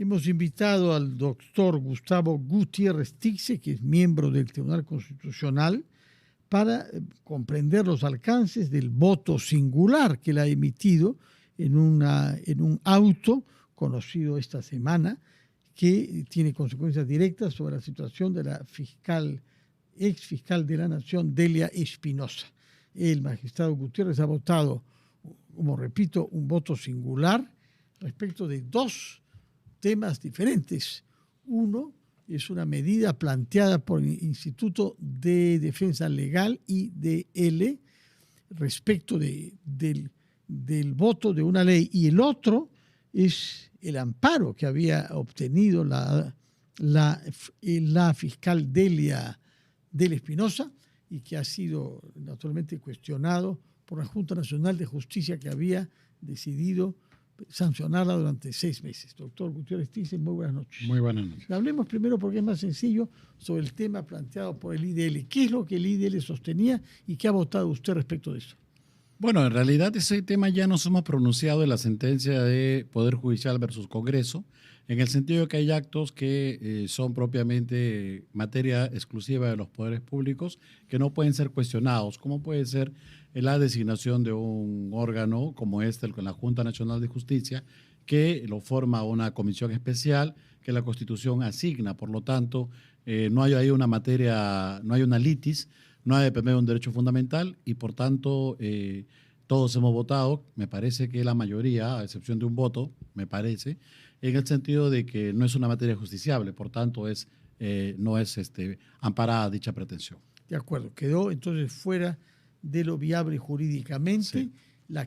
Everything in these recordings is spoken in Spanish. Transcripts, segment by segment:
Hemos invitado al doctor Gustavo Gutiérrez Tixe, que es miembro del Tribunal Constitucional, para comprender los alcances del voto singular que él ha emitido en un auto conocido esta semana, que tiene consecuencias directas sobre la situación de la ex fiscal de la Nación, Delia Espinosa. El magistrado Gutiérrez ha votado, como repito, un voto singular respecto de dos temas diferentes. Uno es una medida planteada por el Instituto de Defensa Legal, IDL, respecto del voto de una ley, y el otro es el amparo que había obtenido la fiscal Delia Espinosa y que ha sido naturalmente cuestionado por la Junta Nacional de Justicia, que había decidido sancionarla durante 6 meses. Doctor Gutiérrez Tixe, muy buenas noches. Muy buenas noches. Hablemos primero, porque es más sencillo, sobre el tema planteado por el IDL. ¿Qué es lo que el IDL sostenía y qué ha votado usted respecto de eso? Bueno, en realidad ese tema ya nos hemos pronunciado en la sentencia de Poder Judicial versus Congreso, en el sentido de que hay actos que son propiamente materia exclusiva de los poderes públicos que no pueden ser cuestionados, como puede ser la designación de un órgano como con la Junta Nacional de Justicia, que lo forma una comisión especial que la Constitución asigna. Por lo tanto, no hay ahí una materia, no hay una litis, no ha de depender de un derecho fundamental y, por tanto, todos hemos votado, me parece que la mayoría, a excepción de un voto, me parece, en el sentido de que no es una materia justiciable, por tanto, no es amparada dicha pretensión. De acuerdo, quedó entonces fuera de lo viable jurídicamente. Sí.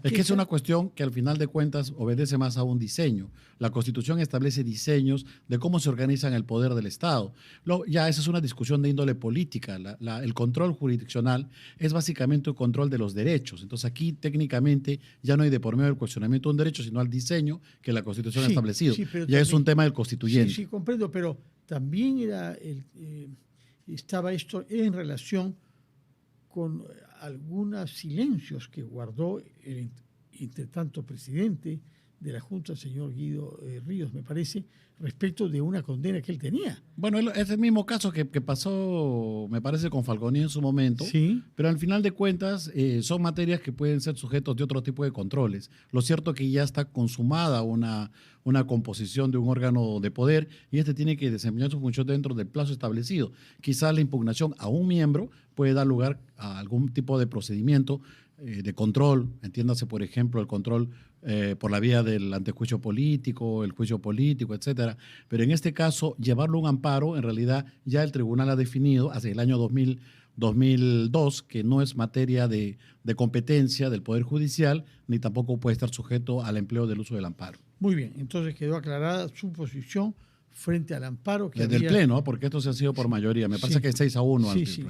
Es que es una cuestión que al final de cuentas obedece más a un diseño. La Constitución establece diseños de cómo se organiza el poder del Estado. Ya esa es una discusión de índole política. El control jurisdiccional es básicamente un control de los derechos. Entonces aquí técnicamente ya no hay de por medio del cuestionamiento de un derecho, sino al diseño que la Constitución ha establecido. Sí, ya también, es un tema del constituyente. Sí, comprendo, pero también estaba esto en relación con algunos silencios que guardó el entretanto presidente de la Junta, el señor Guido Ríos, me parece, respecto de una condena que él tenía. Bueno, es el mismo caso que pasó, me parece, con Falconi en su momento, sí, pero al final de cuentas son materias que pueden ser sujetos de otro tipo de controles. Lo cierto es que ya está consumada una composición de un órgano de poder y tiene que desempeñar su función dentro del plazo establecido. Quizás la impugnación a un miembro puede dar lugar a algún tipo de procedimiento de control, entiéndase, por ejemplo, el control por la vía del antejuicio político, el juicio político, etcétera. Pero en este caso, llevarlo a un amparo, en realidad ya el tribunal ha definido hace el año 2002 que no es materia de competencia del Poder Judicial, ni tampoco puede estar sujeto al empleo del uso del amparo. Muy bien, entonces quedó aclarada su posición frente al amparo. Desde el Pleno, porque esto se ha sido por mayoría. Me parece que es 6-1. Sí, sí.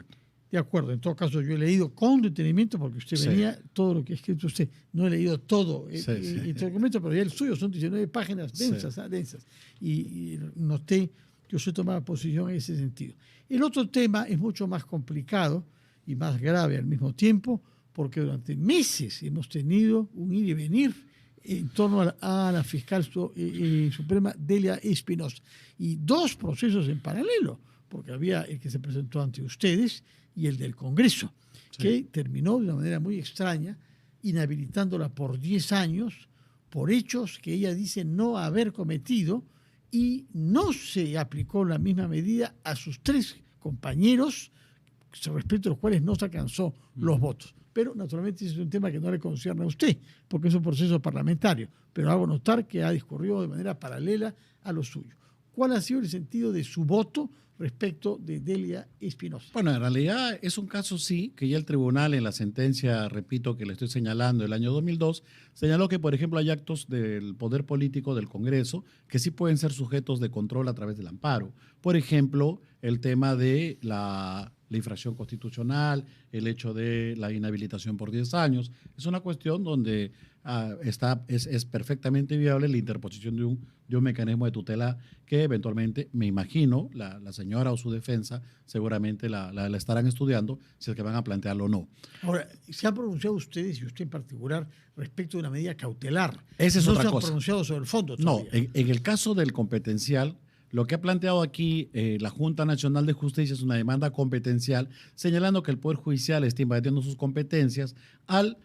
De acuerdo, en todo caso yo he leído con detenimiento, porque usted venía todo lo que ha escrito usted. No he leído todo el documento, pero ya el suyo son 19 páginas densas, densas. Y noté que usted tomaba posición en ese sentido. El otro tema es mucho más complicado y más grave al mismo tiempo, porque durante meses hemos tenido un ir y venir en torno a la fiscal suprema Delia Espinosa. Y dos procesos en paralelo, porque había el que se presentó ante ustedes y el del Congreso, que terminó de una manera muy extraña, inhabilitándola por 10 años por hechos que ella dice no haber cometido, y no se aplicó la misma medida a sus 3 compañeros, respecto a los cuales no se alcanzó los votos. Pero naturalmente ese es un tema que no le concierne a usted, porque es un proceso parlamentario, pero hago notar que ha discurrido de manera paralela a lo suyo. ¿Cuál ha sido el sentido de su voto respecto de Delia Espinosa? Bueno, en realidad es un caso, sí, que ya el tribunal en la sentencia, repito, que le estoy señalando, el año 2002, señaló que, por ejemplo, hay actos del poder político del Congreso que sí pueden ser sujetos de control a través del amparo. Por ejemplo, el tema de la infracción constitucional, el hecho de la inhabilitación por 10 años. Es una cuestión donde es perfectamente viable la interposición de un mecanismo de tutela que eventualmente, me imagino, la señora o su defensa seguramente la estarán estudiando si es que van a plantearlo o no. Ahora, se han pronunciado ustedes, y usted en particular, respecto de una medida cautelar. Esa es no otra se han cosa. pronunciado sobre el fondo todavía. No, en el caso del competencial, lo que ha planteado aquí la Junta Nacional de Justicia es una demanda competencial, señalando que el Poder Judicial está invadiendo sus competencias al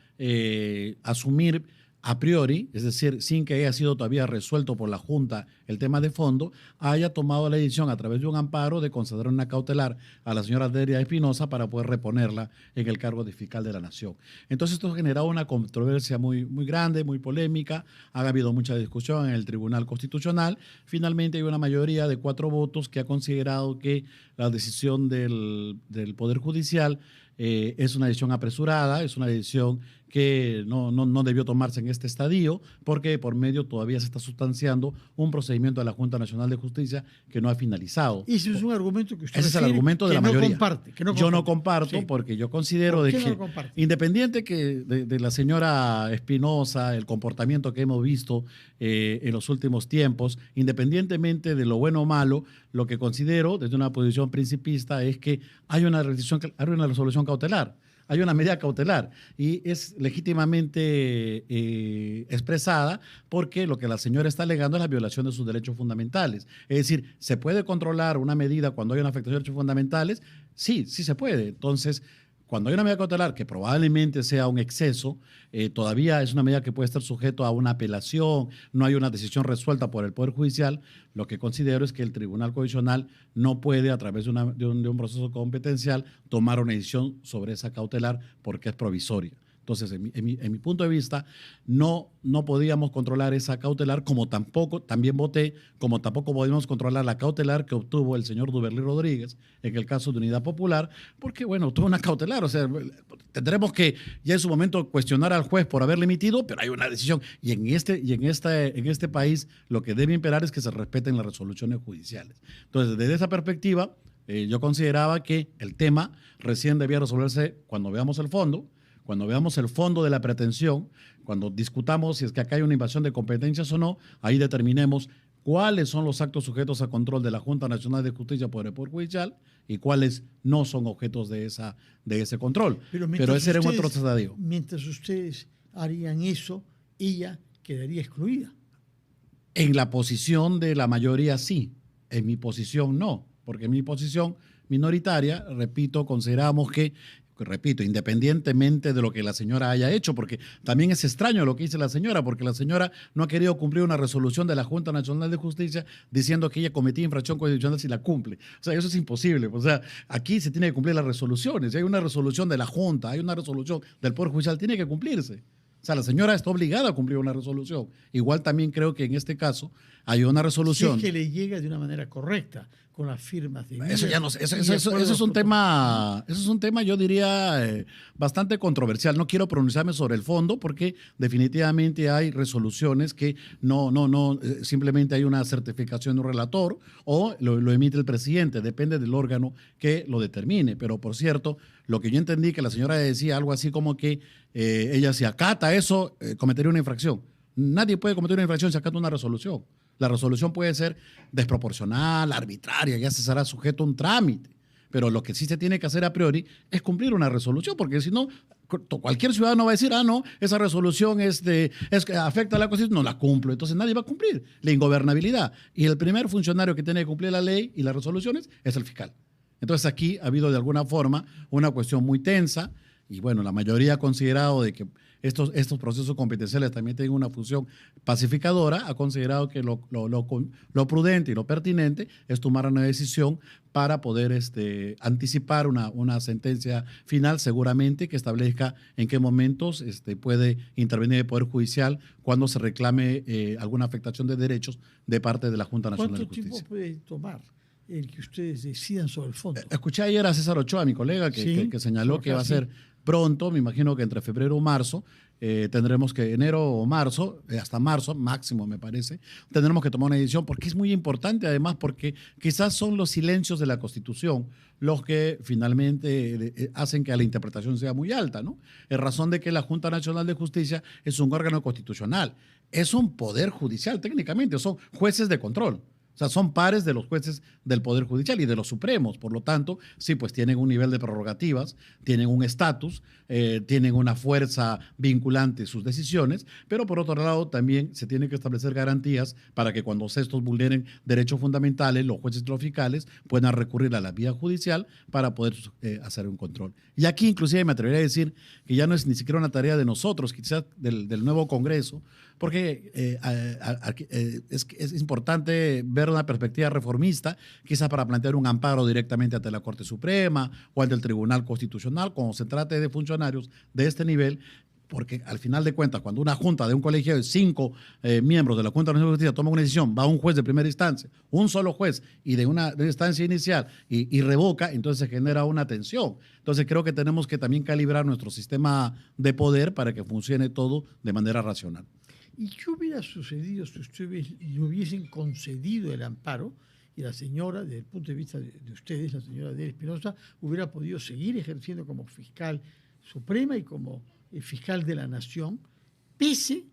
asumir a priori, es decir, sin que haya sido todavía resuelto por la Junta el tema de fondo, haya tomado la decisión a través de un amparo de conceder una cautelar a la señora Delia Espinosa para poder reponerla en el cargo de fiscal de la Nación. Entonces esto ha generado una controversia muy, muy grande, muy polémica, ha habido mucha discusión en el Tribunal Constitucional. Finalmente hay una mayoría de 4 votos que ha considerado que la decisión del Poder Judicial es una decisión apresurada, es una decisión que no debió tomarse en este estadio, porque por medio todavía se está sustanciando un procedimiento de la Junta Nacional de Justicia que no ha finalizado. Y ese es un argumento que usted Ese es el argumento de la mayoría. Yo no comparto, sí, porque yo considero de que, independiente que de la señora Espinosa, el comportamiento que hemos visto en los últimos tiempos, independientemente de lo bueno o malo, lo que considero desde una posición principista es que hay una resolución cautelar. Hay una medida cautelar y es legítimamente expresada porque lo que la señora está alegando es la violación de sus derechos fundamentales. Es decir, ¿se puede controlar una medida cuando hay una afectación de derechos fundamentales? Sí, sí se puede. Entonces, cuando hay una medida cautelar que probablemente sea un exceso, todavía es una medida que puede estar sujeto a una apelación, no hay una decisión resuelta por el Poder Judicial. Lo que considero es que el Tribunal Constitucional no puede, a través de un proceso competencial, tomar una decisión sobre esa cautelar porque es provisoria. Entonces, en mi punto de vista, no podíamos controlar esa cautelar, como tampoco podíamos controlar la cautelar que obtuvo el señor Duberly Rodríguez en el caso de Unidad Popular, porque, bueno, obtuvo una cautelar. O sea, tendremos que ya en su momento cuestionar al juez por haberle emitido, pero hay una decisión. Y en este país lo que debe imperar es que se respeten las resoluciones judiciales. Entonces, desde esa perspectiva, yo consideraba que el tema recién debía resolverse cuando veamos el fondo. Cuando veamos el fondo de la pretensión, cuando discutamos si es que acá hay una invasión de competencias o no, ahí determinemos cuáles son los actos sujetos a control de la Junta Nacional de Justicia por el Poder Judicial y cuáles no son objetos de ese control. Pero ese era otro estadio. Mientras ustedes harían eso, ella quedaría excluida. En la posición de la mayoría sí, en mi posición no, porque en mi posición minoritaria, consideramos que, independientemente de lo que la señora haya hecho, porque también es extraño lo que dice la señora, porque la señora no ha querido cumplir una resolución de la Junta Nacional de Justicia diciendo que ella cometía infracción constitucional si la cumple. O sea, eso es imposible. O sea, aquí se tiene que cumplir las resoluciones. Si hay una resolución de la Junta, hay una resolución del Poder Judicial, tiene que cumplirse. O sea, la señora está obligada a cumplir una resolución. Igual también creo que en este caso hay una resolución. Si es que le llega de una manera correcta, con las firmas de... Eso ya no sé. Eso es un tema, yo diría, bastante controversial. No quiero pronunciarme sobre el fondo porque definitivamente hay resoluciones que simplemente hay una certificación de un relator o lo emite el presidente. Depende del órgano que lo determine. Pero, por cierto, lo que yo entendí que la señora decía algo así como que ella si acata eso, cometería una infracción. Nadie puede cometer una infracción si acata una resolución. La resolución puede ser desproporcional, arbitraria, ya se será sujeto a un trámite. Pero lo que sí se tiene que hacer a priori es cumplir una resolución, porque si no, cualquier ciudadano va a decir, no, esa resolución afecta a la Constitución, no la cumplo. Entonces nadie va a cumplir la ingobernabilidad. Y el primer funcionario que tiene que cumplir la ley y las resoluciones es el fiscal. Entonces aquí ha habido de alguna forma una cuestión muy tensa y bueno, la mayoría ha considerado de que estos procesos competenciales también tienen una función pacificadora, ha considerado que lo prudente y lo pertinente es tomar una decisión para poder anticipar una sentencia final seguramente que establezca en qué momentos puede intervenir el Poder Judicial cuando se reclame alguna afectación de derechos de parte de la Junta Nacional de Justicia. ¿Cuánto tiempo puede tomar el que ustedes decidan sobre el fondo? Escuché ayer a César Ochoa, mi colega, que señaló que va a ser pronto, me imagino que entre febrero o marzo, tendremos que, enero o marzo, hasta marzo máximo me parece, tendremos que tomar una decisión, porque es muy importante además, porque quizás son los silencios de la Constitución los que finalmente hacen que la interpretación sea muy alta, ¿no? En razón de que la Junta Nacional de Justicia es un órgano constitucional, es un poder judicial técnicamente, son jueces de control. O sea, son pares de los jueces del Poder Judicial y de los supremos. Por lo tanto, sí, pues tienen un nivel de prerrogativas, tienen un estatus, tienen una fuerza vinculante en sus decisiones, pero por otro lado también se tienen que establecer garantías para que cuando estos vulneren derechos fundamentales, los jueces y los fiscales puedan recurrir a la vía judicial para poder hacer un control. Y aquí inclusive me atrevería a decir que ya no es ni siquiera una tarea de nosotros, quizás del nuevo Congreso, porque es importante ver una perspectiva reformista, quizás para plantear un amparo directamente ante la Corte Suprema o ante el Tribunal Constitucional, cuando se trate de funcionarios de este nivel, porque al final de cuentas, cuando una junta de un colegio de 5 miembros de la Junta Nacional de Justicia toma una decisión, va un juez de primera instancia, un solo juez, y de una instancia inicial y revoca, entonces se genera una tensión. Entonces creo que tenemos que también calibrar nuestro sistema de poder para que funcione todo de manera racional. ¿Y qué hubiera sucedido si ustedes le hubiesen concedido el amparo y la señora, desde el punto de vista de ustedes, la señora Adele Espinosa, hubiera podido seguir ejerciendo como fiscal suprema y como fiscal de la Nación, pese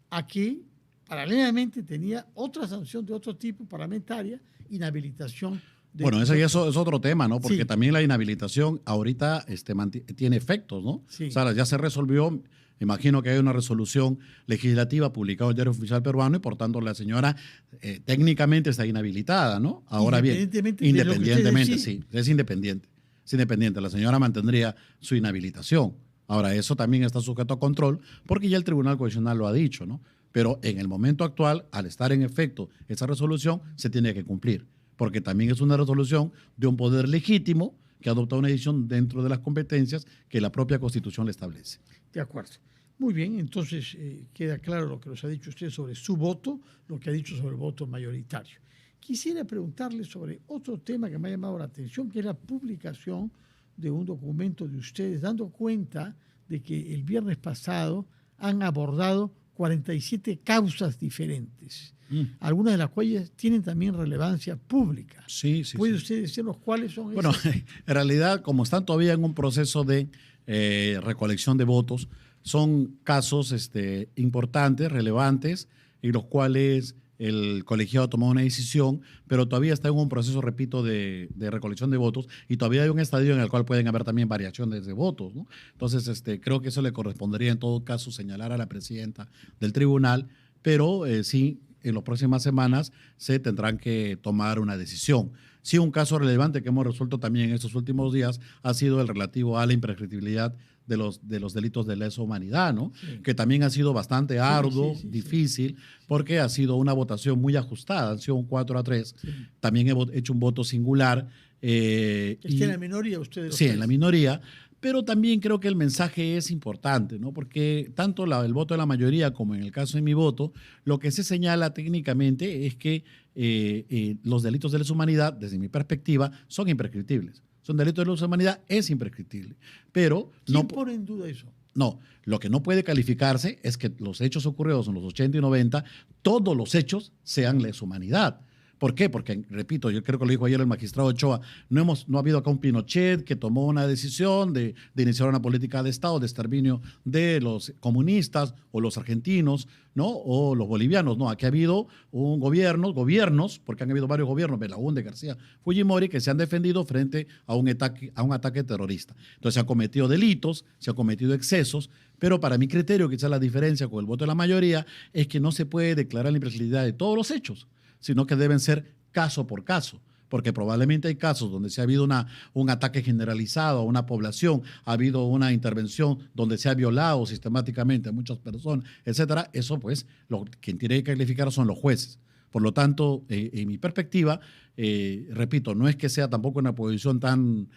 a que paralelamente tenía otra sanción de otro tipo parlamentaria, inhabilitación? Bueno, eso ya es otro tema, ¿no? Porque sí, también la inhabilitación ahorita tiene efectos, ¿no? Sí. O sea, ya se resolvió. Imagino que hay una resolución legislativa publicada en el Diario Oficial Peruano y por tanto la señora técnicamente está inhabilitada, ¿no? Ahora bien, independientemente, sí, es independiente. Es independiente. La señora mantendría su inhabilitación. Ahora, eso también está sujeto a control porque ya el Tribunal Constitucional lo ha dicho, ¿no? Pero en el momento actual, al estar en efecto esa resolución, se tiene que cumplir, porque también es una resolución de un poder legítimo que adopta una decisión dentro de las competencias que la propia Constitución le establece. De acuerdo. Muy bien, entonces queda claro lo que nos ha dicho usted sobre su voto, lo que ha dicho sobre el voto mayoritario. Quisiera preguntarle sobre otro tema que me ha llamado la atención, que es la publicación de un documento de ustedes, dando cuenta de que el viernes pasado han abordado 47 causas diferentes, algunas de las cuales tienen también relevancia pública. Sí, sí. ¿Puede usted decirnos cuáles son esas? Bueno, en realidad, como están todavía en un proceso de recolección de votos, son casos importantes, relevantes, en los cuales el colegiado tomó una decisión, pero todavía está en un proceso, repito, de recolección de votos y todavía hay un estadio en el cual pueden haber también variaciones de votos, ¿no? Entonces, creo que eso le correspondería en todo caso señalar a la presidenta del tribunal, pero sí, en las próximas semanas se tendrán que tomar una decisión. Sí, un caso relevante que hemos resuelto también en estos últimos días ha sido el relativo a la imprescriptibilidad de los delitos de lesa humanidad, ¿no? Sí. Que también ha sido bastante arduo, difícil, porque ha sido una votación muy ajustada, han sido un 4-3. Sí. También he hecho un voto singular. ¿Es que en la minoría ustedes? Sí, en la minoría, pero también creo que el mensaje es importante, ¿no? Porque tanto el voto de la mayoría como en el caso de mi voto, lo que se señala técnicamente es que los delitos de lesa humanidad, desde mi perspectiva, son imprescriptibles. Son delitos de lesa humanidad, es imprescriptible. Pero ¿quién pone en duda eso? No, lo que no puede calificarse es que los hechos ocurridos en los 80 y 90, todos los hechos sean lesa humanidad. ¿Por qué? Porque, repito, yo creo que lo dijo ayer el magistrado Ochoa, no ha habido acá un Pinochet que tomó una decisión de iniciar una política de Estado de exterminio de los comunistas o los argentinos, ¿no? O los bolivianos, ¿no? Aquí ha habido gobiernos, porque han habido varios gobiernos, Belaúnde, García, Fujimori, que se han defendido frente a un ataque terrorista. Entonces se han cometido delitos, se han cometido excesos, pero para mi criterio, quizás la diferencia con el voto de la mayoría es que no se puede declarar la imprescriptibilidad de todos los hechos, sino que deben ser caso por caso, porque probablemente hay casos donde se ha habido un ataque generalizado a una población, ha habido una intervención donde se ha violado sistemáticamente a muchas personas, etcétera. Eso, pues, quien tiene que calificar son los jueces. Por lo tanto, en mi perspectiva, repito, no es que sea tampoco una posición tan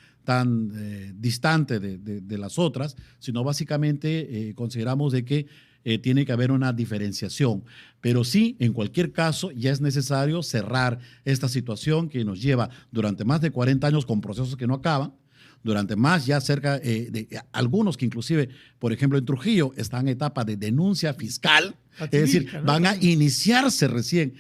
distante de las otras, sino básicamente consideramos de que tiene que haber una diferenciación. Pero sí, en cualquier caso, ya es necesario cerrar esta situación que nos lleva durante más de 40 años con procesos que no acaban, durante más ya cerca de algunos que inclusive, por ejemplo, en Trujillo están en etapa de denuncia fiscal. Es decir, ¿no? Van a iniciarse recién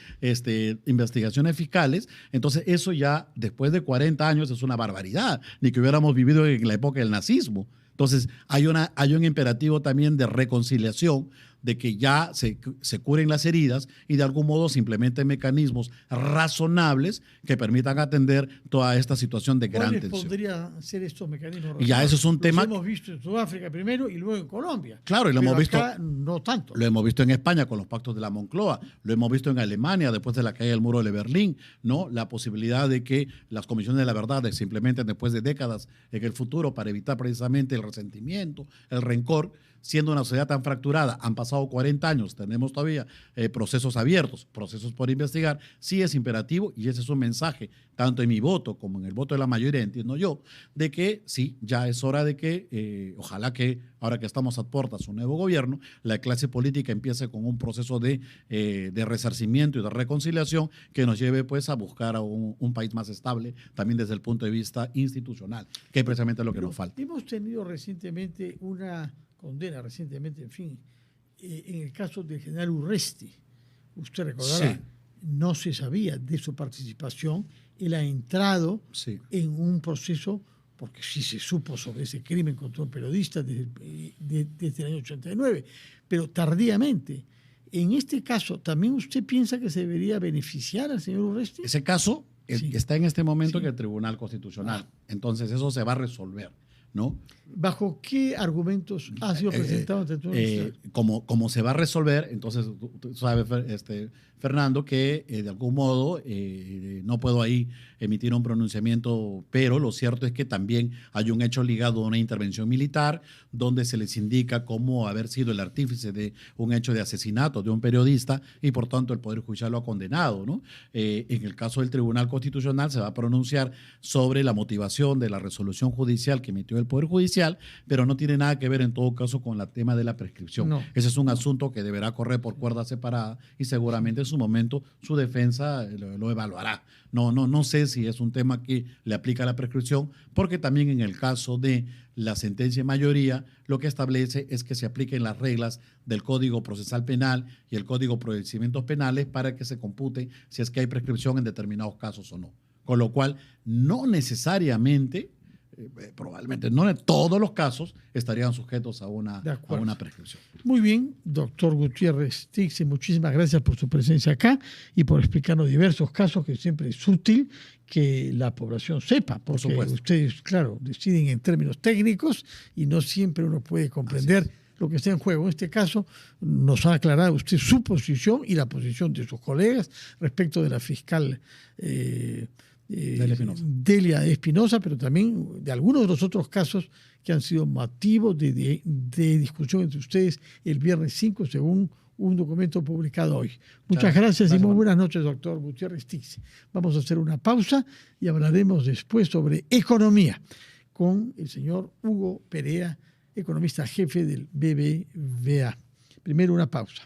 investigaciones fiscales. Entonces, eso ya después de 40 años es una barbaridad, ni que hubiéramos vivido en la época del nazismo. Entonces, hay un imperativo también de reconciliación, de que ya se curen las heridas y de algún modo se implementen mecanismos razonables que permitan atender toda esta situación de gran tensión. ¿Cuáles podrían ser estos mecanismos razonables? Y ya eso es un tema. Lo hemos visto en Sudáfrica primero y luego en Colombia. Claro, y lo hemos visto. Acá no tanto. Lo hemos visto en España con los pactos de la Moncloa, lo hemos visto en Alemania después de la caída del muro de Berlín, ¿no? La posibilidad de que las comisiones de la verdad se implementen después de décadas en el futuro para evitar precisamente el resentimiento, el rencor. Siendo una sociedad tan fracturada, han pasado 40 años, tenemos todavía procesos abiertos, procesos por investigar, sí es imperativo, y ese es un mensaje, tanto en mi voto como en el voto de la mayoría, entiendo yo, de que sí, ya es hora de que, ojalá que ahora que estamos a puertas de un nuevo gobierno, la clase política empiece con un proceso de resarcimiento y de reconciliación que nos lleve pues a buscar a un país más estable, también desde el punto de vista institucional, que es precisamente lo que nos falta. Hemos tenido recientemente una condena en fin, en el caso del general Urresti. Usted recordará, sí. No se sabía de su participación. Él ha entrado en un proceso, porque sí se supo sobre ese crimen contra un periodista desde el año 89, pero tardíamente. En este caso, ¿también usted piensa que se debería beneficiar al señor Urresti? Ese caso está en este momento en el Tribunal Constitucional. Entonces eso se va a resolver, ¿no? ¿Bajo qué argumentos ha sido presentado ante todo como se va a resolver, entonces tú sabes, Fernando, que de algún modo no puedo ahí emitir un pronunciamiento, pero lo cierto es que también hay un hecho ligado a una intervención militar donde se les indica cómo haber sido el artífice de un hecho de asesinato de un periodista y por tanto el Poder Judicial lo ha condenado, ¿no? En el caso del Tribunal Constitucional se va a pronunciar sobre la motivación de la resolución judicial que emitió el Poder Judicial, pero no tiene nada que ver en todo caso con el tema de la prescripción. No. Ese es un asunto que deberá correr por cuerda separada y seguramente en su momento su defensa lo evaluará. No sé si es un tema que le aplica la prescripción, porque también en el caso de la sentencia de mayoría, lo que establece es que se apliquen las reglas del Código Procesal Penal y el Código de Procedimientos Penales para que se compute si es que hay prescripción en determinados casos o no. Con lo cual, no necesariamente, probablemente no en todos los casos, estarían sujetos a una prescripción. Muy bien, doctor Gutiérrez Tixe, muchísimas gracias por su presencia acá y por explicarnos diversos casos, que siempre es útil que la población sepa, porque ustedes, claro, deciden en términos técnicos y no siempre uno puede comprender lo que está en juego. En este caso, nos ha aclarado usted su posición y la posición de sus colegas respecto de la fiscal Delia Espinosa, pero también de algunos de los otros casos que han sido motivos de discusión entre ustedes el viernes 5, según un documento publicado hoy. Muchas gracias y muy buenas noches, doctor Gutiérrez Tixe. Vamos a hacer una pausa y hablaremos después sobre economía con el señor Hugo Perea, economista jefe del BBVA. Primero una pausa.